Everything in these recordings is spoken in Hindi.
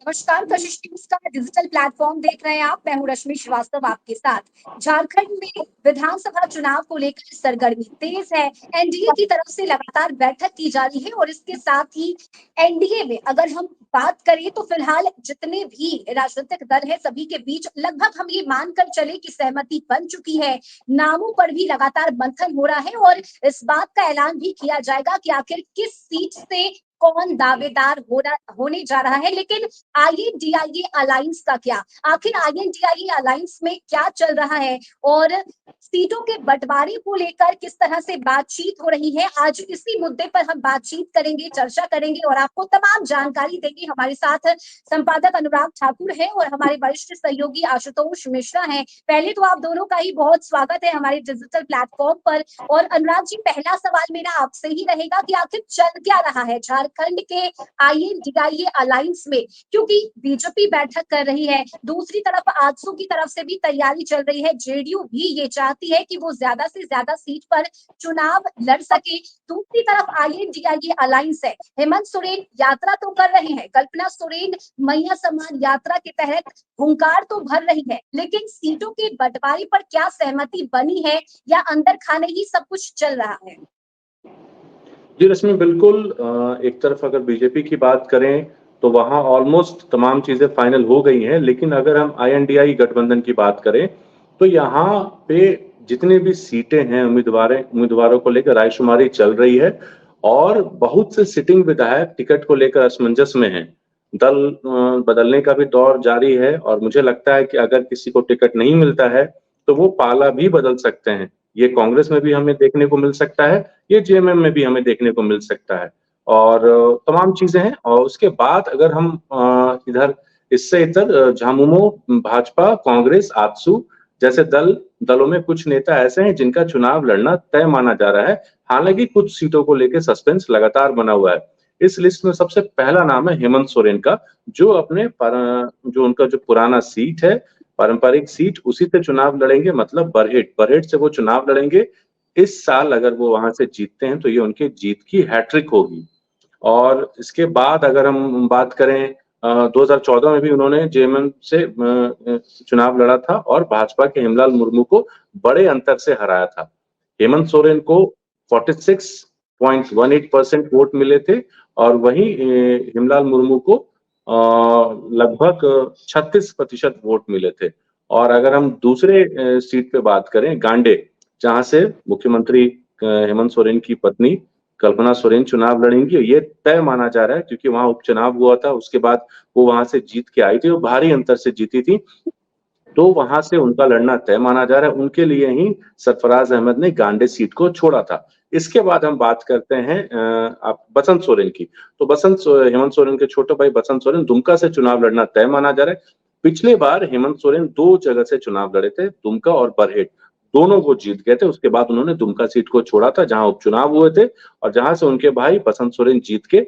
नमस्कार, कशिश न्यूज का डिजिटल प्लेटफॉर्म देख रहे हैं आप। मैं हूं रश्मि श्रीवास्तव आपके साथ। झारखंड में विधानसभा चुनाव को लेकर सरगर्मी तेज है। एनडीए की तरफ से लगातार बैठक की जा रही है और इसके साथ ही एनडीए में अगर हम बात करें तो फिलहाल जितने भी राजनीतिक दल है सभी के बीच लगभग हम ये मानकर चले कि सहमति बन चुकी है। नामों पर भी लगातार मंथन हो रहा है और इस बात का ऐलान भी किया जाएगा कि आखिर किस सीट से कौन दावेदार होने जा रहा है। लेकिन आईएनडीआईए अलायंस का क्या, आखिर आईएनडीआईए अलायंस में क्या चल रहा है और सीटों के बंटवारे को लेकर किस तरह से बातचीत हो रही है, आज इसी मुद्दे पर हम बातचीत करेंगे, चर्चा करेंगे और आपको तमाम जानकारी देंगे। हमारे साथ संपादक अनुराग ठाकुर है और हमारे वरिष्ठ सहयोगी आशुतोष मिश्रा हैं। पहले तो आप दोनों का ही बहुत स्वागत है हमारे डिजिटल प्लेटफॉर्म पर। और अनुराग जी, पहला सवाल मेरा आपसे ही रहेगा कि आखिर चल क्या रहा है झारखंड के आईएनडीआईए अलायंस में, क्योंकि बीजेपी बैठक कर रही है, दूसरी तरफ आजसू की तरफ से भी तैयारी चल रही है, जेडीयू भी ये चाहती है कि वो ज्यादा से ज्यादा सीट पर चुनाव लड़ सके। दूसरी तरफ आईएनडीआईए अलायंस है, हेमंत सोरेन यात्रा तो कर रहे हैं, कल्पना सोरेन मैया सम्मान यात्रा के तहत हुंकार तो भर रही है, लेकिन सीटों के बंटवारे पर क्या सहमति बनी है या अंदर खाने ही सब कुछ चल रहा है? जी रश्मि, बिल्कुल। एक तरफ अगर बीजेपी की बात करें तो वहां ऑलमोस्ट तमाम चीजें फाइनल हो गई हैं, लेकिन अगर हम आईएनडीआई गठबंधन की बात करें तो यहाँ पे जितने भी सीटें हैं उम्मीदवारों को लेकर रायशुमारी चल रही है और बहुत से सिटिंग विधायक टिकट को लेकर असमंजस में हैं। दल बदलने का भी दौर जारी है और मुझे लगता है कि अगर किसी को टिकट नहीं मिलता है तो वो पाला भी बदल सकते हैं। ये कांग्रेस में भी हमें देखने को मिल सकता है, ये जेएमएम में भी हमें देखने को मिल सकता है और तमाम चीजें हैं। और उसके बाद अगर हम इधर इससे इधर झामुमो, भाजपा, कांग्रेस, आजसू जैसे दलों में कुछ नेता ऐसे हैं जिनका चुनाव लड़ना तय माना जा रहा है। हालांकि कुछ सीटों को लेकर सस्पेंस लगातार बना हुआ है। इस लिस्ट में सबसे पहला नाम है हेमंत सोरेन का, जो जो उनका जो पुराना सीट है, पारंपरिक सीट, उसी से चुनाव लड़ेंगे, मतलब बरहेट से वो चुनाव लड़ेंगे। इस साल अगर वो वहां से जीतते हैं तो ये उनके जीत की हैट्रिक होगी। और इसके बाद अगर हम बात करें, 2014 में भी उन्होंने जेएमएम से चुनाव लड़ा था और भाजपा के हेमलाल मुर्मू को बड़े अंतर से हराया था। हेमंत सोरेन को 46.18% वोट मिले थे और वहीं हेमलाल मुर्मू को लगभग 36% वोट मिले थे। और अगर हम दूसरे सीट पे बात करें, गांडे, जहां से मुख्यमंत्री हेमंत सोरेन की पत्नी कल्पना सोरेन चुनाव लड़ेंगी, ये तय माना जा रहा है क्योंकि वहां उपचुनाव हुआ था। उसके बाद वो वहां से जीत के आई थी और भारी अंतर से जीती थी, तो वहां से उनका लड़ना तय माना जा रहा है। उनके लिए ही सरफराज अहमद ने गांडे सीट को छोड़ा था। इसके बाद हम बात करते हैं आप बसंत सोरेन की। तो हेमंत सोरेन के छोटे भाई बसंत सोरेन, दुमका से चुनाव लड़ना तय माना जा रहा है। पिछले बार हेमंत सोरेन दो जगह से चुनाव लड़े थे, दुमका और बरहेट, दोनों वो जीत गए थे। उसके बाद उन्होंने दुमका सीट को छोड़ा था जहां उपचुनाव हुए थे और जहां से उनके भाई बसंत सोरेन जीत के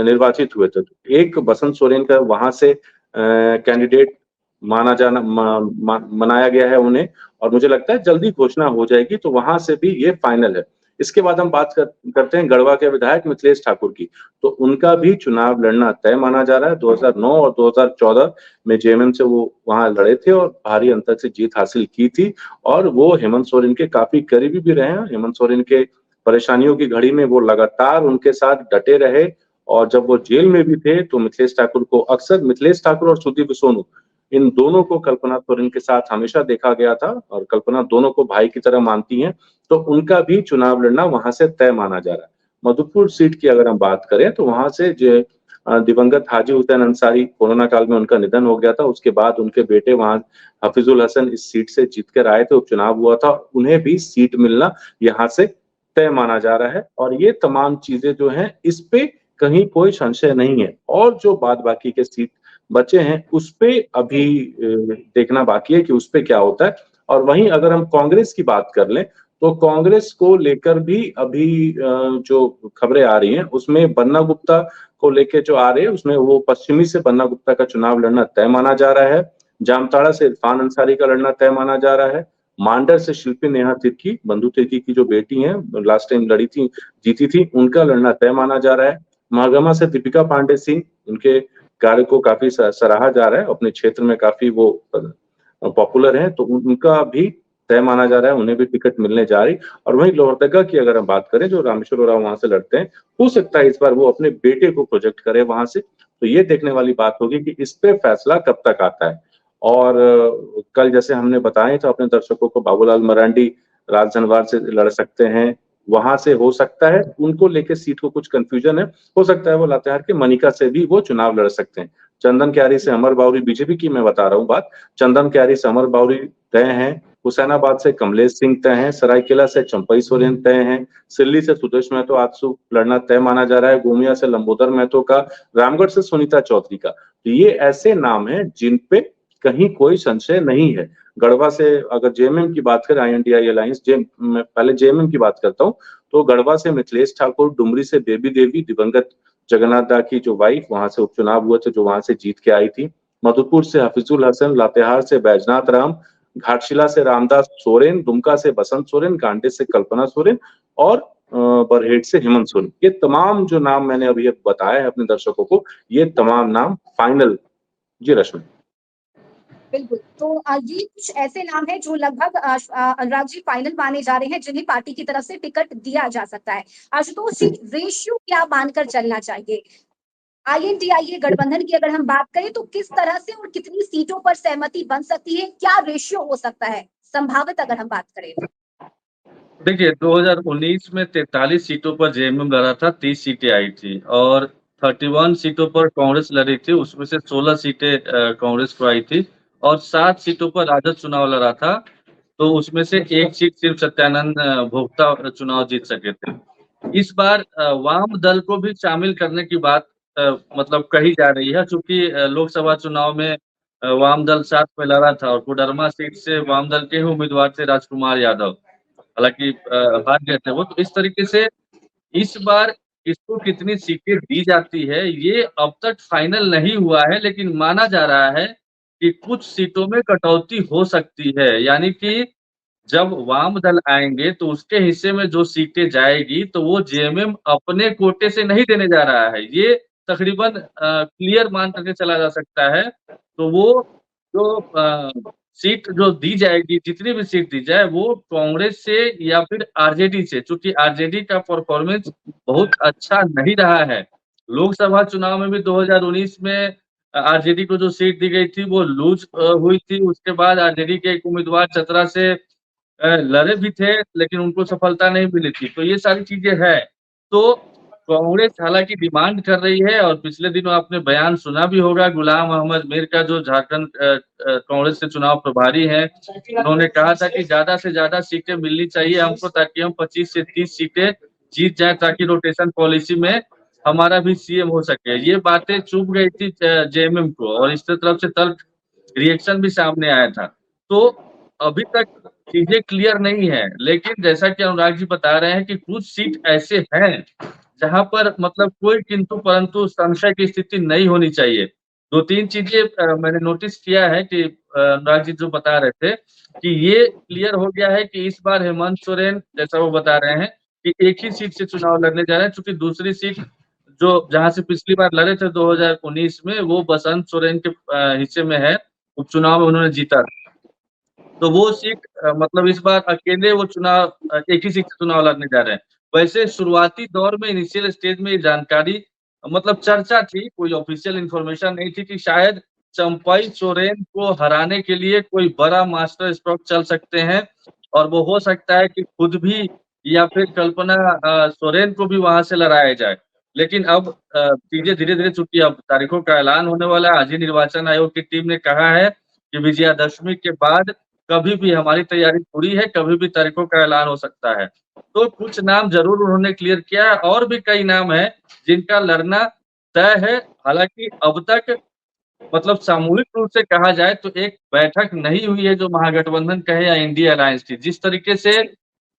निर्वाचित हुए थे। एक बसंत सोरेन का वहां से कैंडिडेट मनाया गया है उन्हें, और मुझे लगता है जल्दी घोषणा हो जाएगी, तो वहां से भी ये फाइनल है। इसके बाद हम करते हैं गढ़वा के विधायक मिथिलेश ठाकुर की। तो उनका भी चुनाव लड़ना तय माना जा रहा है। 2009 और 2014 में जेएमएम से वो वहां लड़े थे और भारी अंतर से जीत हासिल की थी और वो हेमंत सोरेन के काफी करीबी भी रहे हैं। हेमंत सोरेन के परेशानियों की घड़ी में वो लगातार उनके साथ डटे रहे और जब वो जेल में भी थे तो मिथिलेश ठाकुर और सुदीप सोनू, इन दोनों को कल्पना सोरेन के साथ हमेशा देखा गया था और कल्पना दोनों को भाई की तरह मानती हैं, तो उनका भी चुनाव लड़ना वहां से तय माना जा रहा है। मधुपुर सीट की अगर हम बात करें तो वहां से जो दिवंगत हाजी हुसैन अंसारी, कोरोना काल में उनका निधन हो गया था, उसके बाद उनके बेटे वहां हफीजुल हसन इस सीट से जीत कर आए थे, उपचुनाव हुआ था, उन्हें भी सीट मिलना यहाँ से तय माना जा रहा है। और ये तमाम चीजें जो हैं, इस पे कहीं कोई संशय नहीं है। और जो बाद बाकी के सीट बचे हैं उस पे अभी देखना बाकी है कि उस पे क्या होता है। और वहीं अगर हम कांग्रेस की बात कर लें तो कांग्रेस को लेकर भी अभी जो खबरें आ रही हैं उसमें बन्ना गुप्ता को लेकर जो आ रहे हैं उसमें वो पश्चिमी से बन्ना गुप्ता का चुनाव लड़ना तय माना जा रहा है। जामताड़ा से इरफान अंसारी का लड़ना तय माना जा रहा है। मांडर से शिल्पी नेहा तिर्की, बंधु तिर्की की जो बेटी हैं, लास्ट टाइम लड़ी थी, जीती थी, उनका लड़ना तय माना जा रहा है। महागमा से दीपिका पांडे सिंह, उनके कार्य को काफ़ी सराहा जा रहा है, अपने क्षेत्र में काफ़ी वो पॉपुलर हैं, तो उनका भी तय माना जा रहा है, उन्हें भी टिकट मिलने जा रही। और वहीं लोहरदगा की अगर हम बात करें, जो रामेश्वर उरांव वहाँ से लड़ते हैं, हो सकता है इस बार वो अपने बेटे को प्रोजेक्ट करें वहाँ से, तो ये देखने वाली बात होगी कि इस पे फैसला कब तक आता है। और कल जैसे हमने बताया था अपने दर्शकों को, बाबूलाल मरांडी राजधनवार से लड़ सकते हैं, वहाँ से हो सकता है उनको लेके सीट को कुछ कन्फ्यूजन है, हो सकता है वो लातेहार के मनिका से भी वो चुनाव लड़ सकते हैं। चंदन क्यारी से अमर बावरी, बीजेपी की मैं बता रहा हूँ बात, चंदन क्यारी से अमर बावरी तय हैं, हुसैनाबाद से कमलेश सिंह तय हैं, सरायकेला से चंपई सोरेन तय हैं, सिल्ली से सुदेश महतो आजसू लड़ना तय माना जा रहा है, गोमिया से लंबोदर महतो का, रामगढ़ से सुनीता चौधरी का। तो ये ऐसे नाम हैं जिन पे कहीं कोई संशय नहीं है। गढ़वा से अगर जेएमएम की बात करें, आईएनडीआई अलायंस, मैं पहले जेएमएम की बात करता हूँ, तो गढ़वा से मिथिलेश ठाकुर, डुमरी से बेबी देवी, दिवंगत जगन्नाथ दा की जो वाइफ, वहां से उपचुनाव हुए थे, जो वहां से जीत के आई थी। मधुपुर से हफीजुल हसन, लातेहार से बैजनाथ राम, घाटशिला से रामदास सोरेन, दुमका से बसंत सोरेन, गांडे से कल्पना सोरेन और बरहेट से हेमंत सोरेन। ये तमाम जो नाम मैंने अभी बताए हैं अपने दर्शकों को, ये तमाम नाम फाइनल। जी रश्मि। बिल्कुल, तो ये कुछ ऐसे नाम हैं जो लगभग अनुराग जी फाइनल माने जा रहे हैं, जिन्हें पार्टी की तरफ से टिकट दिया जा सकता है। आशुतोष जी, रेशियो क्या मानकर चलना चाहिए? आईएनडीआईए गठबंधन की अगर हम बात करें, तो किस तरह से और कितनी सीटों पर सहमति बन सकती है? क्या रेशियो हो सकता है संभावित अगर हम बात करें तो? देखिए, 2019 में 43 सीटों पर जेएमएम लड़ा था, 30 सीटें आई थी और 31 सीटों पर कांग्रेस लड़ी थी, उसमें से 16 सीटें कांग्रेस को आई थी और 7 सीटों पर राजद चुनाव लड़ा था, तो उसमें से 1 सीट सिर्फ सत्यानंद भोक्ता चुनाव जीत सके थे। इस बार वाम दल को भी शामिल करने की बात मतलब कही जा रही है, चूँकि लोकसभा चुनाव में वाम दल साथ में लड़ा था और कोडरमा सीट से वाम दल के ही उम्मीदवार थे राजकुमार यादव। हालाँकि हार गए थे वो, तो इस तरीके से इस बार किसको कितनी सीटें दी जाती है, ये अब तक फाइनल नहीं हुआ है, लेकिन माना जा रहा है कि कुछ सीटों में कटौती हो सकती है। यानी कि जब वाम दल आएँगे, तो उसके हिस्से में जो सीटें जाएगी, तो वो जेएमएम अपने कोटे से नहीं देने जा रहा है। ये तकरीबन क्लियर मान करके चला जा सकता है। तो वो जो सीट जो दी जाएगी, जितनी भी सीट दी जाए, वो कांग्रेस से या फिर आरजेडी से, चूँकि आरजेडी का परफॉर्मेंस बहुत अच्छा नहीं रहा है। लोकसभा चुनाव में भी 2019 में आरजेडी को जो सीट दी गई थी, वो लूज़ हुई थी। उसके बाद आरजेडी के एक उम्मीदवार चतरा से लड़े भी थे, लेकिन उनको सफलता नहीं मिली थी, तो ये सारी चीज़ें हैं। तो कांग्रेस हालाँकि डिमांड कर रही है और पिछले दिनों आपने बयान सुना भी होगा गुलाम अहमद मीर का, जो झारखंड कांग्रेस के चुनाव प्रभारी हैं। उन्होंने कहा था कि ज़्यादा से ज़्यादा सीटें मिलनी चाहिए हमको, ताकि हम 25 से 30 सीटें जीत जाएँ, ताकि रोटेशन पॉलिसी में हमारा भी सीएम हो सके। ये बातें चुभ गई थी जेएमएम को और इसकी तरफ से तल्ख रिएक्शन भी सामने आया था। तो अभी तक चीज़ें क्लियर नहीं है, लेकिन जैसा कि अनुराग जी बता रहे हैं कि कुछ सीट ऐसे हैं, जहाँ पर मतलब कोई किंतु परंतु संशय की स्थिति नहीं होनी चाहिए। 2-3 चीज़ें मैंने नोटिस किया है कि अनुराग जी जो बता रहे थे कि ये क्लियर हो गया है कि इस बार हेमंत सोरेन, जैसा वो बता रहे हैं कि एक ही सीट से चुनाव लड़ने जा रहे हैं, चूँकि दूसरी सीट जो जहाँ से पिछली बार लड़े थे 2019 में, वो बसंत सोरेन के हिस्से में है, उपचुनाव में उन्होंने जीता। तो वो सीट मतलब इस बार अकेले वो चुनाव एक ही सीट से चुनाव लड़ने जा रहे हैं। वैसे शुरुआती दौर में इनिशियल स्टेज में ये जानकारी मतलब चर्चा थी, कोई ऑफिशियल इन्फॉर्मेशन नहीं थी कि शायद चंपई सोरेन को हराने के लिए कोई बड़ा मास्टर स्ट्रोक चल सकते हैं और वो हो सकता है कि खुद भी या फिर कल्पना सोरेन को भी वहाँ से लड़ाया जाए। लेकिन अब चीज़ें धीरे-धीरे, चूँकि अब तारीखों का ऐलान होने वाला है, आज ही निर्वाचन आयोग की टीम ने कहा है कि विजयादशमी के बाद कभी भी हमारी तैयारी पूरी है, कभी भी तारीखों का ऐलान हो सकता है। तो कुछ नाम ज़रूर उन्होंने क्लियर किया है और भी कई नाम हैं जिनका लड़ना तय है। हालाँकि अब तक मतलब सामूहिक रूप से कहा जाए तो एक बैठक नहीं हुई है जो महागठबंधन कहे या इंडिया अलायंस की। जिस तरीके से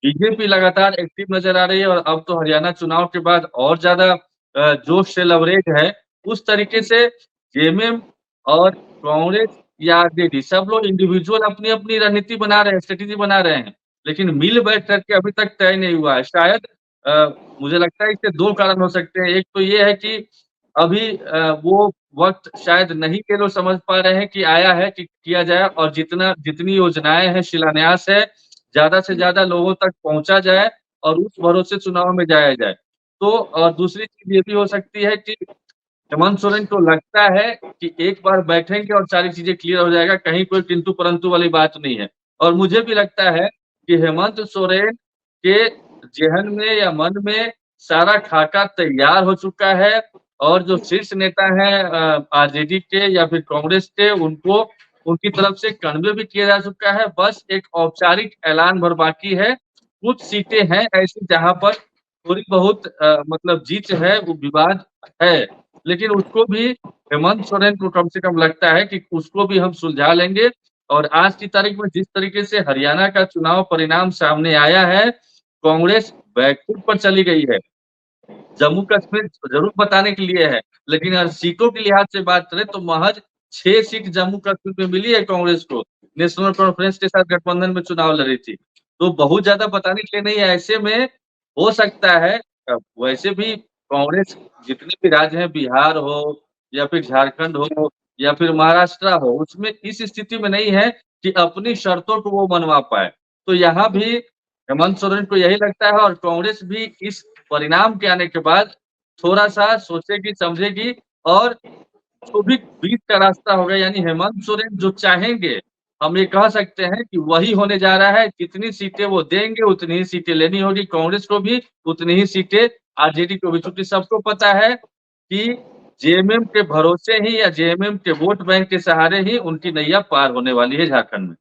बीजेपी लगातार एक्टिव नज़र आ रही है और अब तो हरियाणा चुनाव के बाद और ज़्यादा जोश से लबरेज है, उस तरीके से जेएमएम और कांग्रेस या आरजेडी सब लोग इंडिविजुअल अपनी-अपनी रणनीति बना रहे हैं, स्ट्रैटेजी बना रहे हैं। लेकिन मिल बैठ करके अभी तक तय नहीं हुआ है। शायद मुझे लगता है इसके 2 कारण हो सकते हैं। एक तो ये है कि अभी वो वक्त शायद नहीं के लोग समझ पा रहे हैं कि आया है कि किया जाए, और जितनी योजनाएं हैं, शिलान्यास है, ज्यादा से ज्यादा लोगों तक पहुंचा जाए और उस भरोसे चुनाव में जाया जाए। तो और दूसरी चीज ये भी हो सकती है कि हेमंत सोरेन को लगता है कि एक बार बैठेंगे और सारी चीजें क्लियर हो जाएगा, कहीं कोई किंतु परंतु वाली बात नहीं है। और मुझे भी लगता है कि हेमंत सोरेन के जेहन में या मन में सारा खाका तैयार हो चुका है, और जो शीर्ष नेता हैं आरजेडी के या फिर कांग्रेस के, उनको उनकी तरफ से कन्वे भी किया जा चुका है। बस एक औपचारिक ऐलान भर बाकी है। कुछ सीटें हैं ऐसी जहां पर थोड़ी बहुत मतलब जीत है, वो विवाद है, लेकिन उसको भी हेमंत सोरेन को कम से कम लगता है कि उसको भी हम सुलझा लेंगे। और आज की तारीख में जिस तरीके से हरियाणा का चुनाव परिणाम सामने आया है, कांग्रेस बैकफुट पर चली गई है। जम्मू कश्मीर जरूर बताने के लिए है, लेकिन अगर सीटों के लिहाज से बात करें तो महज 6 सीट जम्मू कश्मीर में मिली है कांग्रेस को। नेशनल कॉन्फ्रेंस के साथ गठबंधन में चुनाव लड़ी थी, तो बहुत ज्यादा बताने के लिए नहीं है। ऐसे में हो सकता है वैसे भी कांग्रेस जितने भी राज्य हैं, बिहार हो या फिर झारखंड हो या फिर महाराष्ट्र हो, उसमें इस स्थिति में नहीं है कि अपनी शर्तों को वो मनवा पाए। तो यहाँ भी हेमंत सोरेन को यही लगता है, और कांग्रेस भी इस परिणाम के आने के बाद थोड़ा-सा सोचेगी, समझेगी, और जो भी बीच का रास्ता होगा, यानी हेमंत सोरेन जो चाहेंगे, हम ये कह सकते हैं कि वही होने जा रहा है। जितनी सीटें वो देंगे, उतनी ही सीटें लेनी होगी कांग्रेस को भी, उतनी ही सीटें आरजेडी को भी। क्योंकि सबको पता है कि जेएमएम के भरोसे ही या जेएमएम के वोट बैंक के सहारे ही उनकी नैया पार होने वाली है झारखंड में।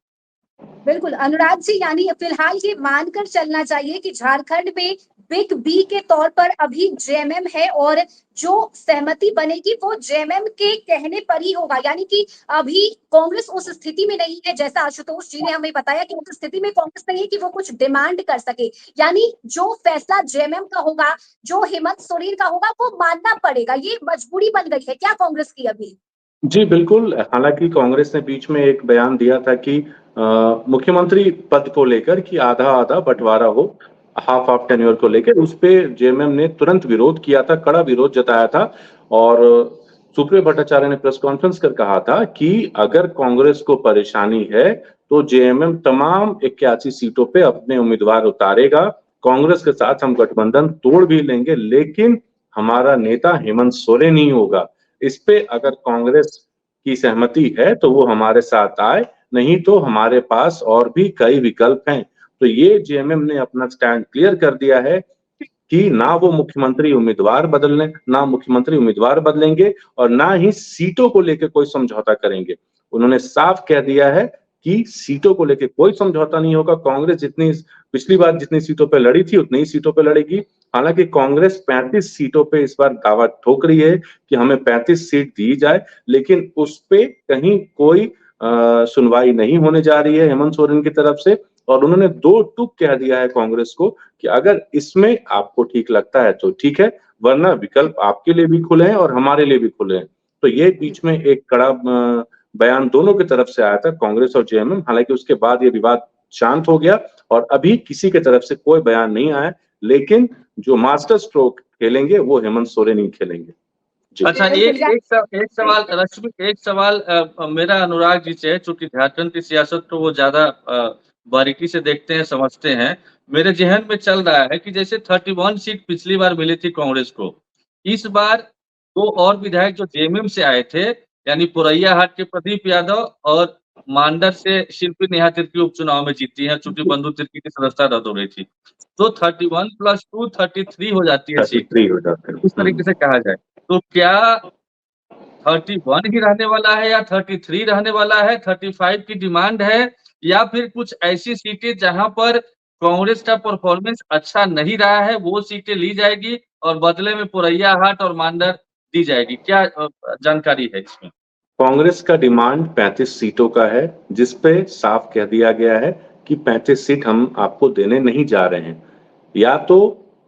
बिल्कुल अनुराग जी, यानी फिलहाल ये मानकर चलना चाहिए कि झारखंड में बिग बी के तौर पर अभी जेएमएम है, और जो सहमति बनेगी वो जेएमएम के कहने पर ही होगा। यानी कि अभी कांग्रेस उस स्थिति में नहीं है, जैसा आशुतोष जी ने हमें बताया कि उस स्थिति में कांग्रेस नहीं है कि वो कुछ डिमांड कर सके। यानी जो फैसला जेएमएम का होगा, जो हेमंत सोरेन का होगा, वो मानना पड़ेगा। ये मजबूरी बन गई है क्या कांग्रेस की अभी? जी, बिल्कुल। हालाँकि कांग्रेस ने बीच में एक बयान दिया था कि मुख्यमंत्री पद को लेकर कि आधा-आधा बँटवारा हो, हाफ-हाफ टेन्योर को लेकर, उस पे जेएमएम ने तुरंत विरोध किया था, कड़ा विरोध जताया था। और सुप्रियो भट्टाचार्य ने प्रेस कॉन्फ्रेंस कर कहा था कि अगर कांग्रेस को परेशानी है, तो जेएमएम तमाम 81 सीटों पे अपने उम्मीदवार उतारेगा। कांग्रेस के साथ हम गठबंधन तोड़ भी लेंगे, लेकिन हमारा नेता हेमंत सोरेन ही होगा। इस पे अगर कांग्रेस की सहमति है तो वो हमारे साथ आए, नहीं तो हमारे पास और भी कई विकल्प हैं। तो ये जेएमएम ने अपना स्टैंड क्लियर कर दिया है कि ना वो ना मुख्यमंत्री उम्मीदवार बदलेंगे और ना ही सीटों को लेके कोई समझौता करेंगे। उन्होंने साफ कह दिया है कि सीटों को लेके कोई समझौता नहीं होगा। कांग्रेस पिछली बार जितनी सीटों पे लड़ी थी, उतनी ही सीटों पे लड़ेगी। हालांकि कांग्रेस 35 सीटों पे इस बार दावा ठोक रही है कि हमें 35 सीट दी जाए, लेकिन उस पे कहीं कोई सुनवाई नहीं होने जा रही है हेमंत सोरेन की तरफ से। और उन्होंने 2 टूक कह दिया है कांग्रेस को कि अगर इसमें आपको ठीक लगता है तो ठीक है, वरना विकल्प आपके लिए भी खुले हैं और हमारे लिए भी खुले हैं। तो ये बीच में एक कड़ा बयान दोनों की तरफ से आया था, कांग्रेस और जेएमएम। हालांकि उसके बाद ये विवाद शांत हो गया और अभी किसी की तरफ से कोई बयान नहीं आया, लेकिन जो मास्टर स्ट्रोक खेलेंगे वो हेमंत सोरेन ही खेलेंगे। अच्छा, एक सवाल रश्मि, एक सवाल मेरा अनुराग जी से है, चूंकि झारखंड की सियासत को वो ज्यादा बारीकी से देखते हैं, समझते हैं। मेरे जहन में चल रहा है कि जैसे 31 सीट पिछली बार मिली थी कांग्रेस को, इस बार 2 और विधायक जो जेएमएम से आए थे, यानी पुरैयाहाट के प्रदीप यादव और मांडर से शिल्पी नेहा तिर्की उपचुनाव में जीती है, चूंकि बंधु तिर्की की सदस्यता रद्द हो गई थी। तो 31 + 2 33 हो जाती है सीट, 33 हो जाते हैं। इस तरीके से कहा जाए। तो क्या 31 ही रहने वाला है या 33 रहने वाला है, 35 की डिमांड है, या फिर कुछ ऐसी सीटें जहां पर कांग्रेस का परफॉर्मेंस अच्छा नहीं रहा है, वो सीटें ली जाएगी और बदले में पुरैयाहाट और मांडर दी जाएगी? क्या जानकारी है इसमें? कांग्रेस का डिमांड 35 सीटों का है, जिस पे साफ कह दिया गया है कि 35 सीट हम आपको देने नहीं जा रहे हैं। या तो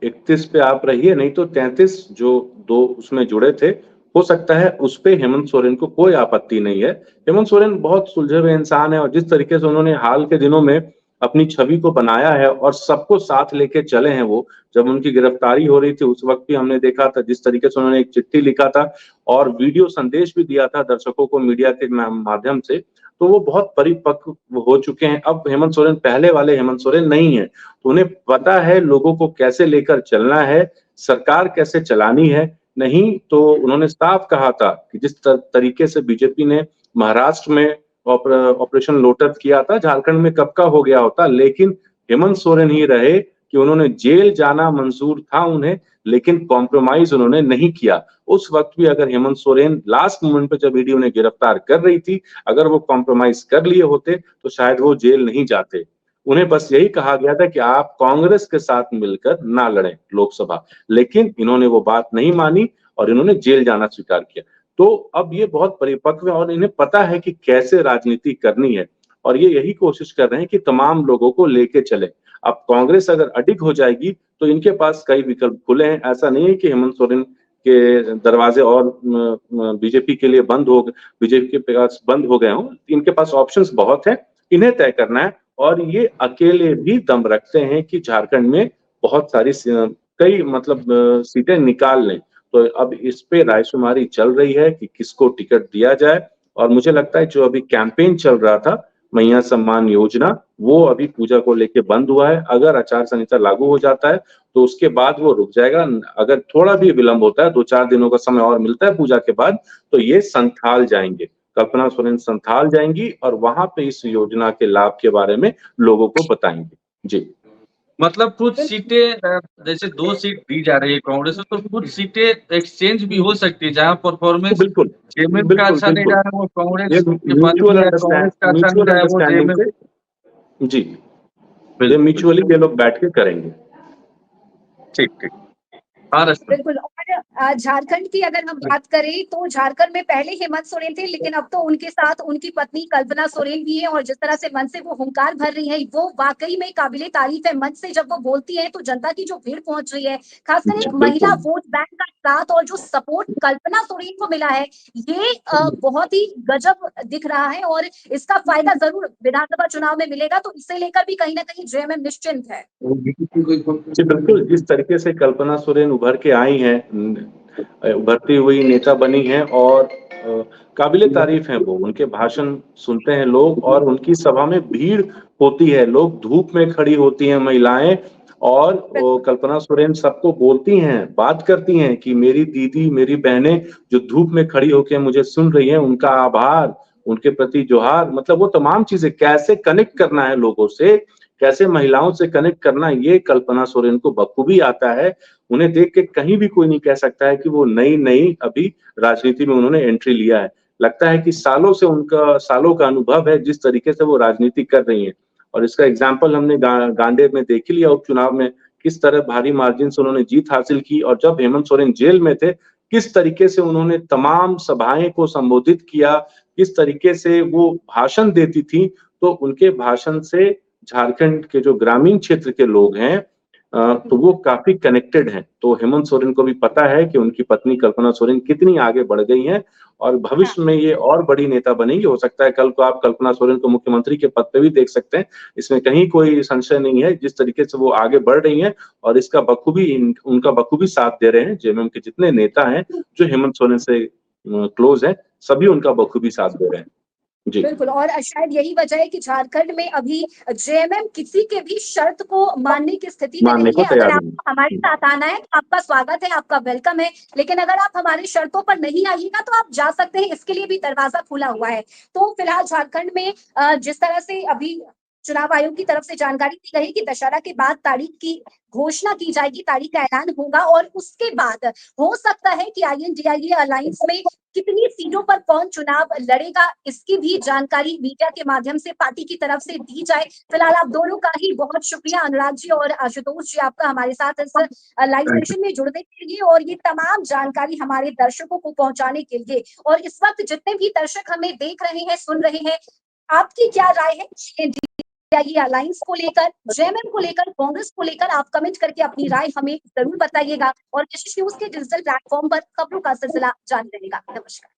31 पे आप रहिए, नहीं तो 33 जो 2 उसमें जुड़े थे, हो सकता है उस पे हेमंत सोरेन को कोई आपत्ति नहीं है। हेमंत सोरेन बहुत सुलझे हुए इंसान है और जिस तरीके से उन्होंने हाल के दिनों में अपनी छवि को बनाया है और सबको साथ लेके चले हैं वो। जब उनकी गिरफ्तारी हो रही थी उस वक़्त भी हमने देखा था जिस तरीके से उन्होंने एक चिट्ठी लिखा था और वीडियो संदेश भी दिया था दर्शकों को मीडिया के माध्यम से, तो वो बहुत परिपक्व हो चुके हैं। अब हेमंत सोरेन पहले वाले हेमंत सोरेन नहीं हैं। तो उन्हें पता है लोगों को कैसे लेकर चलना है, सरकार कैसे चलानी है। नहीं तो उन्होंने साफ कहा था कि जिस तरीके से बीजेपी ने महाराष्ट्र में ऑपरेशन लोटस किया था, झारखंड में कब का हो गया होता, लेकिन हेमंत सोरेन ही रहे कि उन्होंने जेल जाना मंजूर था उन्हें, लेकिन कॉम्प्रोमाइज़ उन्होंने नहीं किया। उस वक़्त भी अगर हेमंत सोरेन लास्ट मोमेंट पे जब ईडी उन्हें गिरफ्तार कर रही थी, अगर वो कॉम्प्रोमाइज़ कर लिए होते, तो शायद वो जेल नहीं जाते। उन्हें बस यही कहा गया था कि आप कांग्रेस के साथ मिलकर ना लड़ें लोकसभा, लेकिन इन्होंने वो बात नहीं मानी और इन्होंने जेल जाना स्वीकार किया। तो अब ये बहुत परिपक्व है और इन्हें पता है कि कैसे राजनीति करनी है और ये यही कोशिश कर रहे हैं कि तमाम लोगों को लेके चलें। अब कांग्रेस अगर अडिग हो जाएगी, तो इनके पास कई विकल्प खुले हैं। ऐसा नहीं है कि हेमंत सोरेन के दरवाजे और बीजेपी के लिए बीजेपी के पास बंद हो गए हों। इनके पास ऑप्शंस बहुत हैं, इन्हें तय करना है और ये अकेले भी दम रखते हैं कि झारखंड में बहुत सारी कई सीटें निकाल लें। तो अब इस पे रायशुमारी चल रही है कि किसको टिकट दिया जाए और मुझे लगता है जो अभी कैंपेन चल रहा था, मैया सम्मान योजना, वो अभी पूजा को लेके बंद हुआ है। अगर आचार संहिता लागू हो जाता है, तो उसके बाद वो रुक जाएगा। अगर थोड़ा भी विलंब होता है, 2-4 दिनों का समय और मिलता है पूजा के बाद, तो ये संथाल जाएँगे। कल्पना सोरेन संथाल जाएँगी और वहाँ पे इस योजना के लाभ के बारे में लोगों को बताएँगे। जी। मतलब कुछ सीटें जैसे 2 सीट दी जा रही है कांग्रेस को, तो कुछ सीटें एक्सचेंज भी हो सकती है, जहाँ परफॉर्मेंस बिल्कुल, जेएमएम का बिल्कुल, अच्छा नहीं बिल्कुल। रहा है, वो ये कांग्रेस के पास भी है, कांग्रेस का अच्छा नहीं म्यूचुअल रहा है, वो अंडरस्टैंडिंग जेएमएम से जी, ये बिल्कुल, म्यूचुअली बिल्कुल। ये लोग बैठ के करेंगे। ठीक, ठीक। हाँ, रश्मि। बिल्कुल और झारखंड की अगर हम बात करें तो झारखंड में पहले हेमंत सोरेन थे, लेकिन अब तो उनके साथ उनकी पत्नी कल्पना सोरेन भी है और जिस तरह से मन से वो हुंकार भर रही है, वो वाकई में काबिले तारीफ है। मंच से जब वो बोलती है तो जनता की जो भीड़ पहुंच रही है, खासकर एक महिला बिल्कुल। वोट बैंक का साथ और जो सपोर्ट कल्पना सोरेन को मिला है, ये बहुत ही गजब दिख रहा है और इसका फायदा जरूर विधानसभा चुनाव में मिलेगा। तो इसे लेकर भी कहीं ना कहीं जेएमएम निश्चिंत है। जी, बिल्कुल, जिस तरीके से कल्पना सोरेन उभर के आई हैं, उभरती हुई नेता बनी हैं और काबिल-ए-तारीफ़ हैं वो। उनके भाषण सुनते हैं लोग और उनकी सभा में भीड़ होती है। लोग धूप में खड़ी होती हैं महिलाएँ और कल्पना सोरेन सबको बोलती हैं, बात करती हैं कि मेरी दीदी, मेरी बहनें जो धूप में खड़ी होके मुझे सुन रही हैं, उनका आभार, उनके प्रति जोहार। मतलब वो तमाम चीज़ें कैसे कनेक्ट करना है लोगों से, कैसे महिलाओं से कनेक्ट करना, ये कल्पना सोरेन को बखूबी आता है। उन्हें देख के कहीं भी कोई नहीं कह सकता है कि वो नई-नई अभी राजनीति में उन्होंने एंट्री लिया है। लगता है कि सालों का अनुभव है जिस तरीके से वो राजनीति कर रही हैं। और इसका एग्ज़ाम्पल हमने गांडेर में देख ही लिया उपचुनाव में, किस तरह भारी मार्जिन से उन्होंने जीत हासिल की और जब हेमंत सोरेन जेल में थे, किस तरीके से उन्होंने तमाम सभाएँ को संबोधित किया, किस तरीके से वो भाषण देती थीं, तो उनके भाषण से झारखंड के जो ग्रामीण क्षेत्र के लोग हैं तो वो काफ़ी कनेक्टेड हैं। तो हेमंत सोरेन को भी पता है कि उनकी पत्नी कल्पना सोरेन कितनी आगे बढ़ गई हैं और हाँ। भविष्य में ये और बड़ी नेता बनेंगी। हो सकता है कल को आप कल्पना सोरेन को मुख्यमंत्री के पद पे भी देख सकते हैं। इसमें कहीं कोई संशय नहीं है, जिस तरीके से वो आगे बढ़ रही हैं और इसका उनका बखूबी साथ दे रहे हैं जेएमएम के जितने नेता हैं, जो हेमंत सोरेन से क्लोज़ हैं, सभी उनका बखूबी साथ दे रहे हैं। जी। बिल्कुल और शायद यही वजह है कि झारखंड में अभी जेएमएम किसी के भी शर्त को मानने की स्थिति में मानने नहीं को है। अगर तैयार आपको हमारे नहीं। साथ आना है तो आपका स्वागत है, आपका वेलकम है। लेकिन अगर आप हमारी शर्तों पर नहीं आइएगा तो आप जा सकते हैं, इसके लिए भी दरवाजा खुला हुआ है। तो फिलहाल झारखंड में जिस तरह से अभी चुनाव आयोग की तरफ से जानकारी दी गई कि दशहरा के बाद तारीख की घोषणा की जाएगी, तारीख का ऐलान होगा और उसके बाद हो सकता है कि आईएनडीआईए अलायंस में कितनी सीटों पर कौन चुनाव लड़ेगा, इसकी भी जानकारी मीडिया के माध्यम से पार्टी की तरफ से दी जाए। फिलहाल आप दोनों का ही बहुत शुक्रिया, अनुराग जी और आशुतोष जी, आपका हमारे साथ इस लाइव सेशन में जुड़ने के लिए और ये तमाम जानकारी हमारे दर्शकों को पहुंचाने के लिए। और इस वक्त जितने भी दर्शक हमें देख रहे हैं, सुन रहे हैं, आपकी क्या राय है ये अलायंस को लेकर, जेएमएम को लेकर, कांग्रेस को लेकर? आप कमेंट करके अपनी राय हमें जरूर बताइएगा और कशिश न्यूज के डिजिटल प्लेटफॉर्म पर खबरों का सिलसिला जारी रहेगा। नमस्कार।